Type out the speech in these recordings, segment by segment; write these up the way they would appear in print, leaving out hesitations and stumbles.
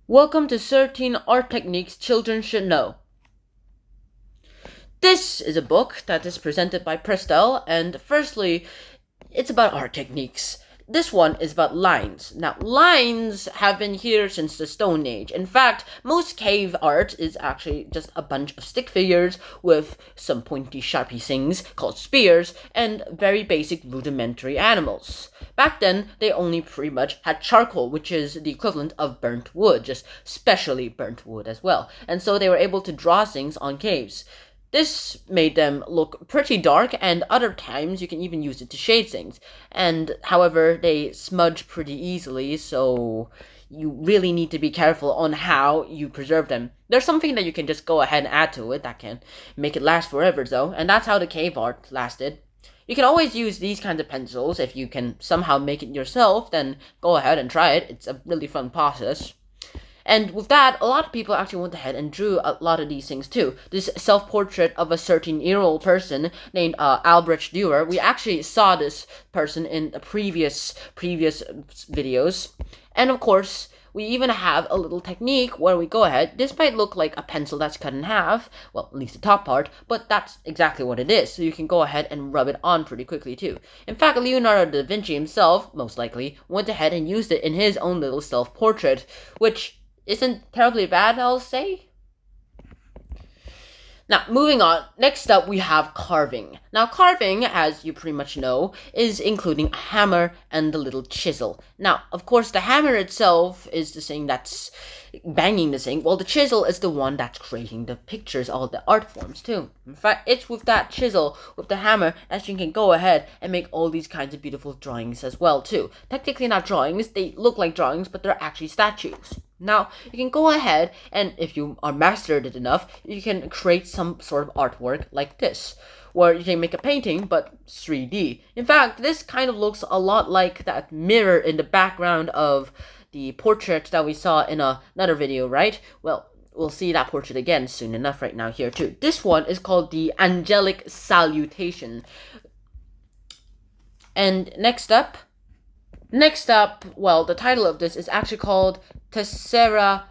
Welcome to 13 Art Techniques Children Should Know. This is a book that is presented by Prestel, and firstly, it's about art techniques. This one is about lines. Now, lines have been here since the Stone Age. In fact, most cave art is actually just a bunch of stick figures with some pointy sharpie things called spears and very basic rudimentary animals. Back then, they only pretty much had charcoal, which is the equivalent of burnt wood, just specially burnt wood as well. And so they were able to draw things on caves. This made them look pretty dark, and other times you can even use it to shade things. And however, they smudge pretty easily, so you really need to be careful on how you preserve them. There's something that you can just go ahead and add to it that can make it last forever, though, and that's how the cave art lasted. You can always use these kinds of pencils. If you can somehow make it yourself, then go ahead and try it. It's a really fun process. And with that, a lot of people actually went ahead and drew a lot of these things too. This self-portrait of a 13-year-old person named Albrecht Dürer. We actually saw this person in previous videos. And of course, we even have a little technique where we go ahead. This might look like a pencil that's cut in half, well, at least the top part, but that's exactly what it is. So you can go ahead and rub it on pretty quickly too. In fact, Leonardo da Vinci himself, most likely, went ahead and used it in his own little self-portrait, which isn't terribly bad, I'll say. Now, moving on, next up we have carving. Now, carving, as you pretty much know, is including a hammer and the little chisel. Now, of course, the hammer itself is the thing that's banging the thing, while the chisel is the one that's creating the pictures, all the art forms, too. In fact, it's with that chisel, with the hammer, that you can go ahead and make all these kinds of beautiful drawings as well, too. Technically not drawings, they look like drawings, but they're actually statues. Now, you can go ahead and, if you are mastered it enough, you can create some sort of artwork like this, where you can make a painting, but 3D. In fact, this kind of looks a lot like that mirror in the background of the portrait that we saw in another video, right? Well, we'll see that portrait again soon enough right now here too. This one is called the Angelic Salutation. And next up, well, the title of this is actually called Tessera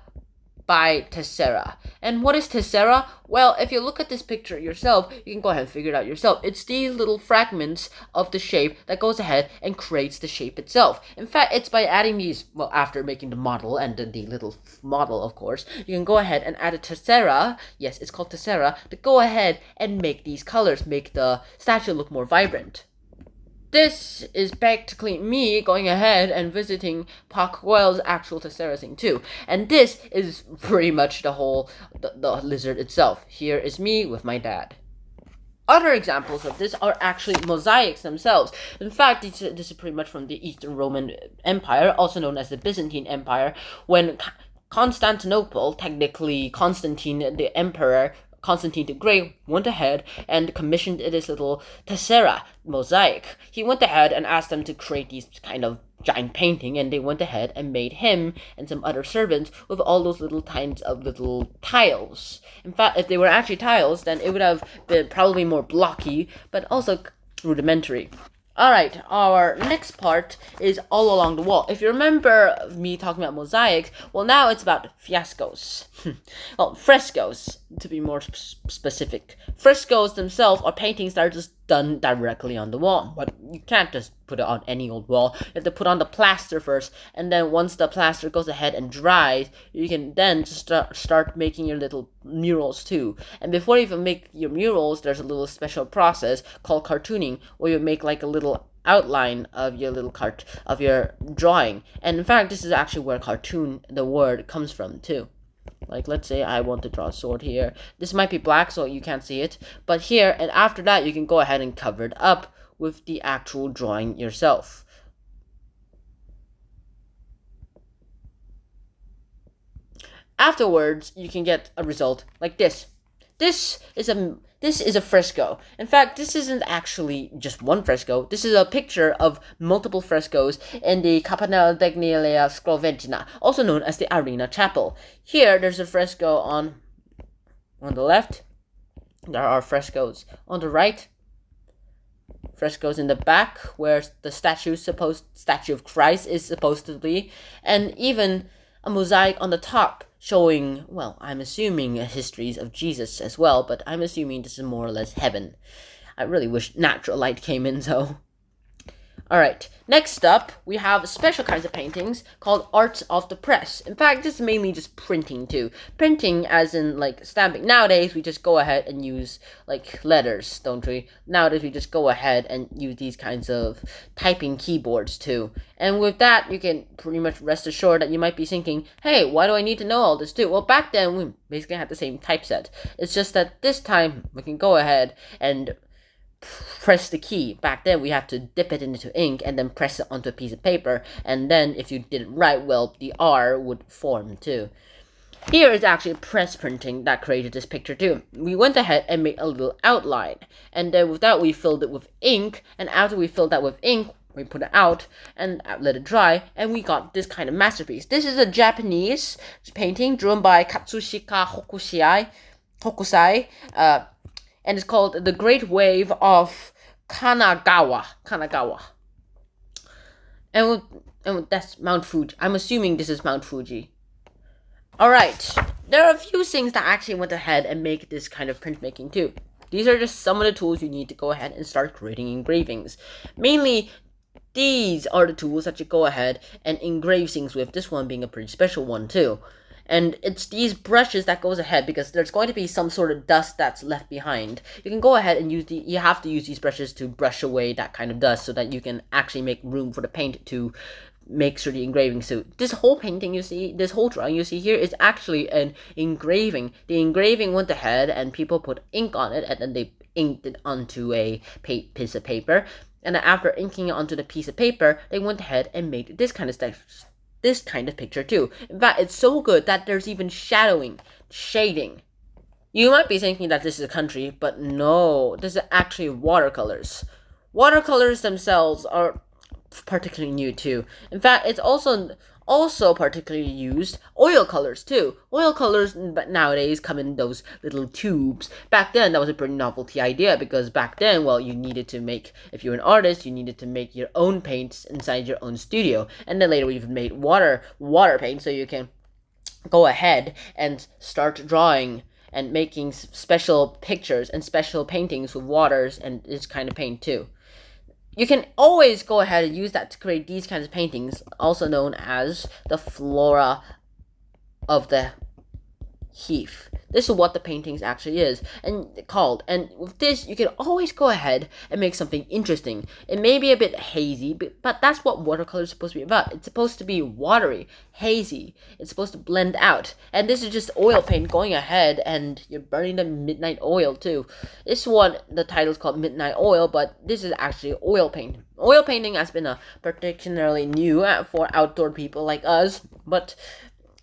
by Tessera. And what is Tessera? Well, if you look at this picture yourself, you can go ahead and figure it out yourself. It's these little fragments of the shape that goes ahead and creates the shape itself. In fact, it's by adding these, well, after making the model and the little model, of course, you can go ahead and add a Tessera, yes, it's called Tessera, to go ahead and make these colors, make the statue look more vibrant. This is practically me going ahead and visiting Park Royal's actual Tessera thing too. And this is pretty much the whole, the lizard itself. Here is me with my dad. Other examples of this are actually mosaics themselves. In fact, this is pretty much from the Eastern Roman Empire, also known as the Byzantine Empire, when Constantinople, technically Constantine the Emperor, Constantine the Great, went ahead and commissioned this little tessera mosaic. He went ahead and asked them to create these kind of giant painting, and they went ahead and made him and some other servants with all those little kinds of little tiles. In fact, if they were actually tiles, then it would have been probably more blocky, but also rudimentary. Alright, our next part is all along the wall. If you remember me talking about mosaics, well, now it's about fiascos. Well, frescoes, to be more specific. Frescoes themselves are paintings that are just done directly on the wall. But you can't just put it on any old wall. You have to put on the plaster first, and then once the plaster goes ahead and dries, you can then just start making your little murals too. And before you even make your murals, there's a little special process called cartooning, where you make like a little outline of your little of your drawing. And in fact, this is actually where cartoon, the word, comes from too. Like, let's say I want to draw a sword here. This might be black, so you can't see it. But here, and after that, you can go ahead and cover it up with the actual drawing yourself. Afterwards, you can get a result like this. This is a fresco. In fact, this isn't actually just one fresco. This is a picture of multiple frescoes in the Capannella degli Scrovegna, also known as the Arena Chapel. Here, there's a fresco on the left. There are frescoes on the right. Frescoes in the back, where the statue of Christ is supposed to be, and even a mosaic on the top showing, well, I'm assuming histories of Jesus as well, but I'm assuming this is more or less heaven. I really wish natural light came in though. Alright, next up, we have special kinds of paintings called arts of the press. In fact, this is mainly just printing too. Printing as in, like, stamping. Nowadays, we just go ahead and use, like, letters, don't we? Nowadays, we just go ahead and use these kinds of typing keyboards too. And with that, you can pretty much rest assured that you might be thinking, hey, why do I need to know all this too? Well, back then, we basically had the same typeset. It's just that this time, we can go ahead and press the key. Back then we had to dip it into ink and then press it onto a piece of paper, and then if you did it right, well, the R would form too. Here is actually press printing that created this picture too. We went ahead and made a little outline, and then with that we filled it with ink, and after we filled that with ink, we put it out and let it dry, and we got this kind of masterpiece. This is a Japanese painting drawn by Katsushika Hokusai, and it's called The Great Wave of Kanagawa. And that's Mount Fuji. I'm assuming this is Mount Fuji. Alright, there are a few things that actually went ahead and make this kind of printmaking too. These are just some of the tools you need to go ahead and start creating engravings. Mainly, these are the tools that you go ahead and engrave things with, this one being a pretty special one too. And it's these brushes that goes ahead, because there's going to be some sort of dust that's left behind. You can go ahead and you have to use these brushes to brush away that kind of dust so that you can actually make room for the paint to make sure the engraving suit. This whole painting you see, this whole drawing you see here is actually an engraving. The engraving went ahead and people put ink on it, and then they inked it onto a piece of paper. And then after inking it onto the piece of paper, they went ahead and made this kind of picture too. In fact, it's so good that there's even shading. You might be thinking that this is a country, but no, this is actually watercolors. Watercolors themselves are particularly new too. In fact, it's also particularly used oil colors too. Oil colors but nowadays come in those little tubes. Back then that was a pretty novelty idea, because back then, well, you needed to make, if you're an artist, you needed to make your own paints inside your own studio. And then later we've made water paint, so you can go ahead and start drawing and making special pictures and special paintings with waters and this kind of paint too. You can always go ahead and use that to create these kinds of paintings, also known as the flora of the heath. This is what the paintings actually is and called. And with this, you can always go ahead and make something interesting. It may be a bit hazy, but that's what watercolor is supposed to be about. It's supposed to be watery, hazy. It's supposed to blend out. And this is just oil paint going ahead, and you're burning the midnight oil too. This one, the title is called Midnight Oil, but this is actually oil paint. Oil painting has been particularly new for outdoor people like us, but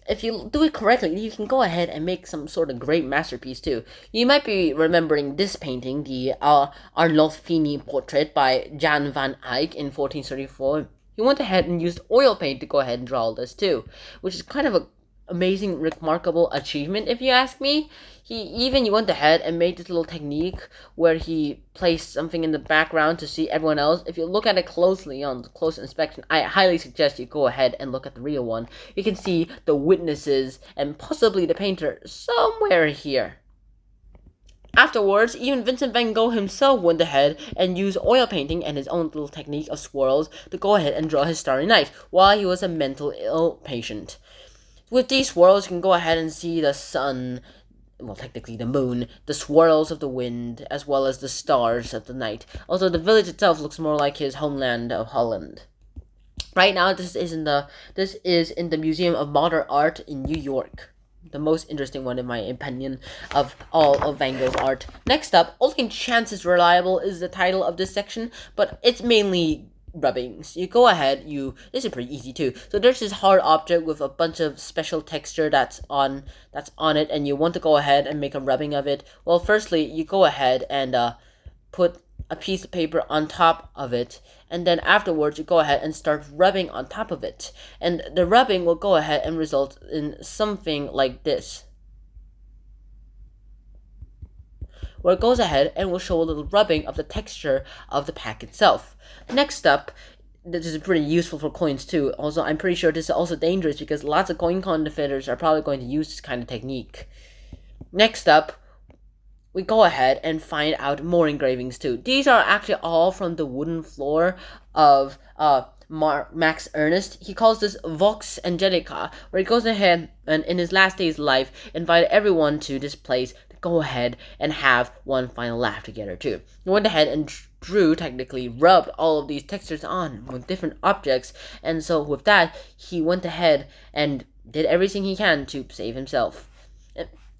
if you do it correctly, you can go ahead and make some sort of great masterpiece too. You might be remembering this painting, the Arnolfini portrait by Jan van Eyck in 1434. He went ahead and used oil paint to go ahead and draw all this too, which is kind of a amazing, remarkable achievement if you ask me. He went ahead and made this little technique where he placed something in the background to see everyone else. If you look at it closely on close inspection, I highly suggest you go ahead and look at the real one. You can see the witnesses and possibly the painter somewhere here. Afterwards, even Vincent van Gogh himself went ahead and used oil painting and his own little technique of swirls to go ahead and draw his Starry Night while he was a mental ill patient. With these swirls, you can go ahead and see the sun, well, technically the moon, the swirls of the wind, as well as the stars of the night. Also, the village itself looks more like his homeland of Holland. Right now, this is in the Museum of Modern Art in New York. The most interesting one, in my opinion, of all of Van Gogh's art. Next up, Only Chance is Reliable is the title of this section, but it's mainly rubbings. You go ahead, this is pretty easy too. So there's this hard object with a bunch of special texture that's on it, and you want to go ahead and make a rubbing of it. Well, firstly, you go ahead and put a piece of paper on top of it, and then afterwards you go ahead and start rubbing on top of it. And the rubbing will go ahead and result in something like this, where it goes ahead and will show a little rubbing of the texture of the pack itself. Next up, this is pretty useful for coins too. Also, I'm pretty sure this is also dangerous because lots of coin counterfeiters are probably going to use this kind of technique. Next up, we go ahead and find out more engravings too. These are actually all from the wooden floor of Max Ernst. He calls this Vox Angelica, where he goes ahead and in his last day's life invited everyone to this place to go ahead and have one final laugh together too. He went ahead and technically rubbed all of these textures on with different objects, and so with that he went ahead and did everything he can to save himself.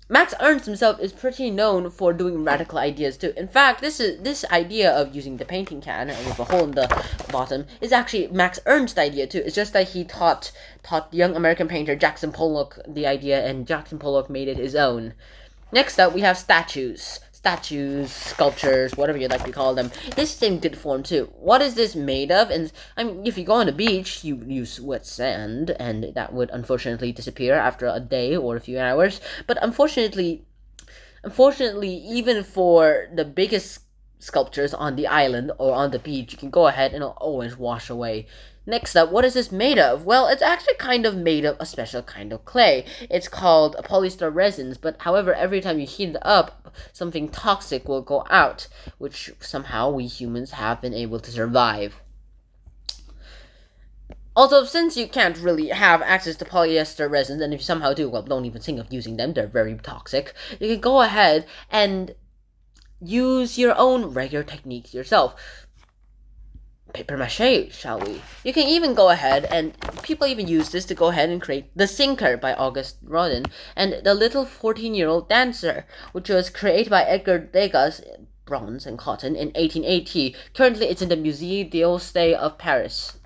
Max Ernst himself is pretty known for doing radical ideas too. In fact, this idea of using the painting can with a hole in the bottom is actually Max Ernst's idea too. It's just that he taught the young American painter Jackson Pollock the idea, and Jackson Pollock made it his own. Next up, we have statues, sculptures, whatever you'd like to call them. This is in good form too. What is this made of? And I mean, if you go on the beach, you use wet sand, and that would unfortunately disappear after a day or a few hours. But unfortunately, even for the biggest sculptures on the island or on the beach, you can go ahead and it'll always wash away. Next up, what is this made of? Well, it's actually kind of made of a special kind of clay. It's called polyester resins, but however, every time you heat it up, something toxic will go out, which somehow we humans have been able to survive. Also, since you can't really have access to polyester resins, and if you somehow do, well, don't even think of using them, they're very toxic, you can go ahead and use your own regular techniques yourself. Paper mache, shall we? You can even go ahead, and people even use this to go ahead and create The Sinker by Auguste Rodin, and The Little 14-Year-Old Dancer, which was created by Edgar Degas, bronze and cotton, in 1880. Currently, it's in the Musée d'Orsay of Paris.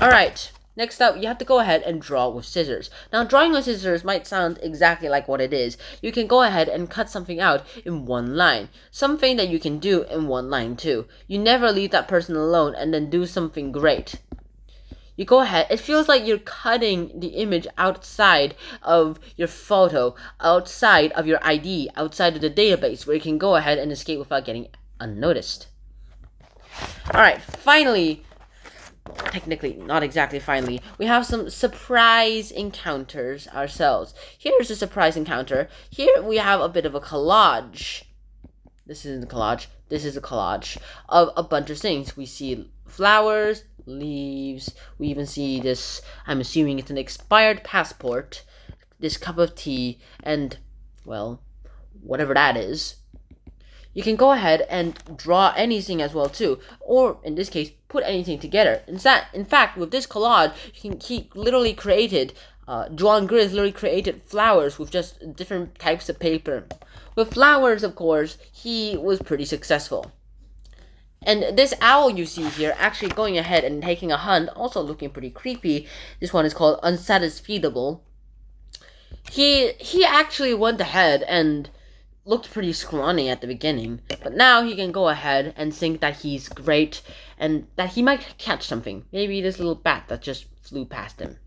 Alright, next up, you have to go ahead and draw with scissors. Now, drawing with scissors might sound exactly like what it is. You can go ahead and cut something out in one line. Something that you can do in one line too. You never leave that person alone and then do something great. You go ahead, it feels like you're cutting the image outside of your photo, outside of your ID, outside of the database, where you can go ahead and escape without getting unnoticed. Alright, finally, technically, not exactly finally, we have some surprise encounters ourselves. Here's a surprise encounter. Here we have a bit of a collage. This isn't a collage. This is a collage of a bunch of things. We see flowers, leaves. We even see this, I'm assuming it's an expired passport, this cup of tea, and, well, whatever that is. You can go ahead and draw anything as well too, or in this case, put anything together. In fact, with this collage, he literally created, Joan Gris literally created flowers with just different types of paper. With flowers, of course, he was pretty successful. And this owl you see here, actually going ahead and taking a hunt, also looking pretty creepy. This one is called Unsatisfiable. He actually went ahead and looked pretty scrawny at the beginning, but now he can go ahead and think that he's great and that he might catch something. Maybe this little bat that just flew past him.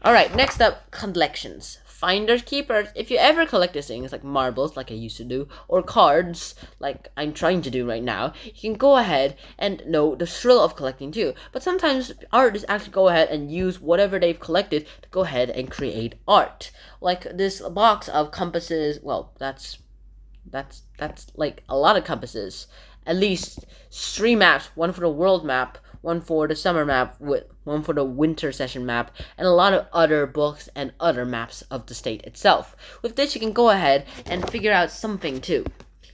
Alright, next up, collections. Finders keepers. If you ever collect these things like marbles, like I used to do, or cards, like I'm trying to do right now, you can go ahead and know the thrill of collecting too. But sometimes artists actually go ahead and use whatever they've collected to go ahead and create art. Like this box of compasses, well, that's like a lot of compasses. At least 3 maps, one for the world map, one for the summer map, one for the winter session map, and a lot of other books and other maps of the state itself. With this, you can go ahead and figure out something too.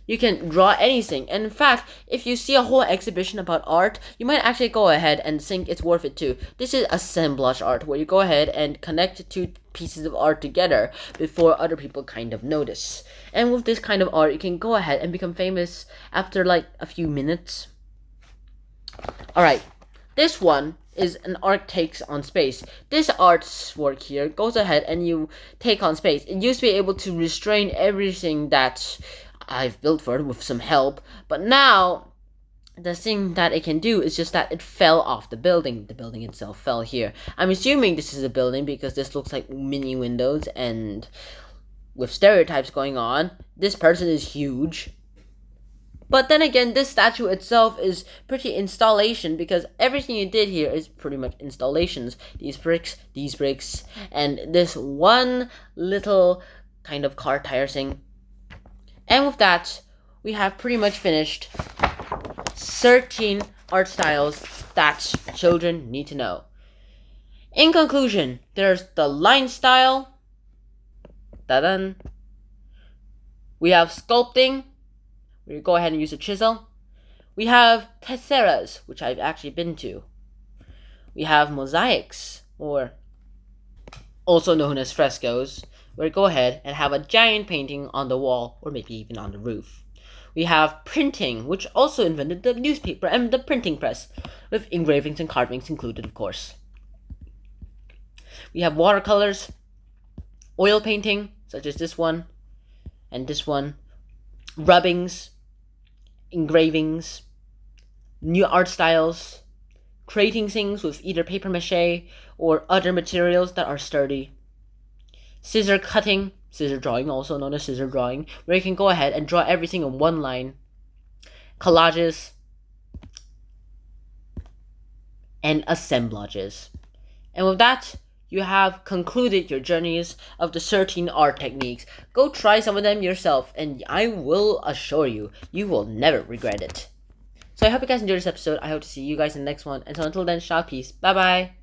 You can draw anything, and in fact, if you see a whole exhibition about art, you might actually go ahead and think it's worth it too. This is assemblage art, where you go ahead and connect 2 pieces of art together before other people kind of notice. And with this kind of art, you can go ahead and become famous after like a few minutes. Alright, this one is an art takes on space. This artwork here goes ahead and you take on space. It used to be able to restrain everything that I've built for it with some help, but now the thing that it can do is just that it fell off the building. The building itself fell here. I'm assuming this is a building because this looks like mini windows, and with stereotypes going on, this person is huge. But then again, this statue itself is pretty installation because everything you did here is pretty much installations. These bricks, and this one little kind of car tire thing. And with that, we have pretty much finished 13 art styles that children need to know. In conclusion, there's the line style. Da-dun. We have sculpting, where you go ahead and use a chisel. We have tesseras, which I've actually been to. We have mosaics, or also known as frescoes, where you go ahead and have a giant painting on the wall, or maybe even on the roof. We have printing, which also invented the newspaper and the printing press, with engravings and carvings included, of course. We have watercolors, oil painting, such as this one and this one, rubbings, engravings, new art styles, creating things with either paper mache or other materials that are sturdy, scissor cutting, scissor drawing, also known as scissor drawing, where you can go ahead and draw everything in one line, collages, and assemblages. And with that, you have concluded your journeys of the 13 art techniques. Go try some of them yourself, and I will assure you, you will never regret it. So I hope you guys enjoyed this episode. I hope to see you guys in the next one. And so until then, shout peace. Bye bye.